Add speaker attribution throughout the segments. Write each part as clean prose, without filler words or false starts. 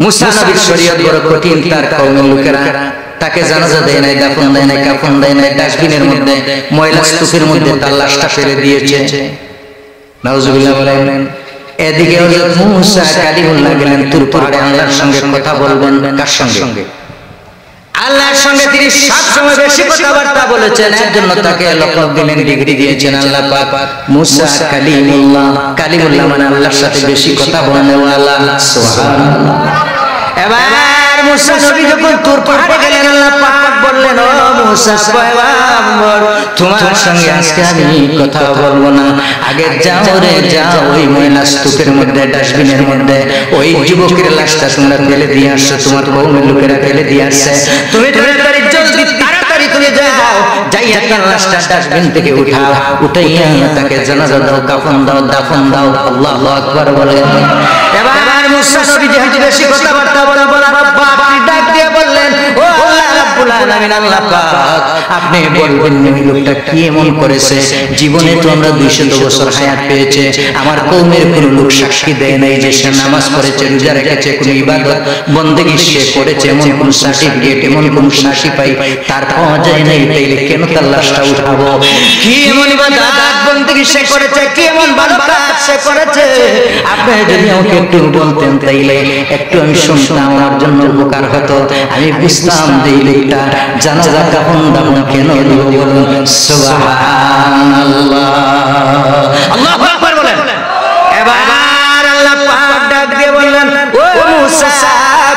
Speaker 1: মুসা নবীর শরীয়ত বড় কঠিন, তার কওমের লোকেরা তাকে জানাজা দেয় নাই, দাফন দেয় নাই, কাফন দেয় নাই, ডাস্টবিনের মধ্যে ময়লা স্তূপের মধ্যে তার লাশটা ফেলে দিয়েছে। নাউজুবিল্লাহ বলেন। এদিকে হযরত মুসা কালিমুল্লাহ গেলেন তুর পাহাড়ে আল্লাহর সঙ্গে কথা বলবেন। কার সঙ্গে? আল্লাহর সঙ্গে। তিনি সবসময় বেশি কথাবার্তা বলেছেন, এর জন্য তাকে লকব দিলেন, ডিগ্রি দিয়েছেন আল্লাহ পাক মুসা কালিমুল্লাহ। কালিমুল্লাহ মানে আল্লাহর সাথে বেশি কথা বলেনওয়ালা। সুবহানাল্লাহ। এবার মুসা নবী যখন তুর পাহাড়ে গেলেন, আল্লাহ পাক বললেন, ও মুসা পয়গম্বর, তোমার সঙ্গে আজকে আমি কথা বলবো না, আগে যাও রে যাও, ওই ময়লা স্তূপের মধ্যে ডাস্টবিনের মধ্যে ওই যুবকের লাশটা তোমরা ফেলে দিয়ে আসছো, তোমার কওমের লোকেরা ফেলে দিয়ে আসছে, তুমি তাড়াতাড়ি জলদি তাড়াতাড়ি তুমি যাও, যাইয়া তার লাশটা ডাস্টবিন থেকে উঠাও, উঠাইয়া তাকে জানাজা দাও, কাফন দাও, দাফন দাও। আল্লাহু আকবার বলেন। এবার মুসা নবী যেহেতু বেশি কথাবার্তা বলে আপনি ডাক দিয়ে বললেন, ও আল্লাহ রাব্বুল আলামিন, আল্লাহ পাক আপনি বলবেন ওই লোকটা কি এমন করেছে, জীবনে তো আমরা 200 বছর হায়াত পেয়েছে, আমার কওমের কোন লোক সাক্ষী দেয় নাই যে সে নামাজ পড়েছে, রোজা রেখেছে, কোন ইবাদত বন্দেগী সে করেছে, এমন কোন সার্টিফিকেট, এমন কোন সার্টিফাই তার পাওয়া যায় নাই, তাইলে কেন তার লাশটা উঠাবো? কি এমন ইবাদত বন্দেগী সে করেছে, কি এমন ভালো কাজ সে করেছে, আপনি যদি আমাকে একটু বলতেন তাইলে একটু আমি শুনতাম, আমার জন্য উপকার হতো, আমি বুঝতাম যে এই লোকটা জানাজা কাফন দাফন কেন দিব। বলুন সুবহানাল্লাহ। আল্লাহু আকবার বলেন। এবার আল্লাহ পাক ডাক দিয়ে বললেন, ও মুসা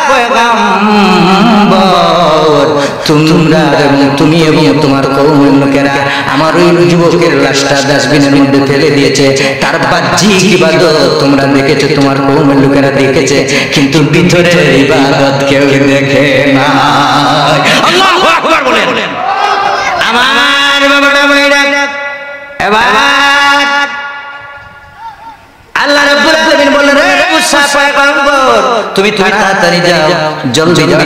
Speaker 1: পয়গম্বর, তোমরা এবং তুমি এবং তোমার কওমের লোকেরা আমার ওই যুবকের লাশটা ডাস্টবিনের মধ্যে ফেলে দিয়েছে, তার বাহ্যিক ইবাদত তোমরা দেখেছো, তোমার কওমের লোকেরা দেখেছে, কিন্তু ভিতরের ইবাদত কেউ দেখে না। আল্লাহু আকবার বলেন। আমার বাবাটা মাইরা এবার আল্লাহ রাব্বুল আলামিন বললেন, হে মুসা পয়গম্বর, তুমি তাড়াতাড়ি যাও, জলদি যাও।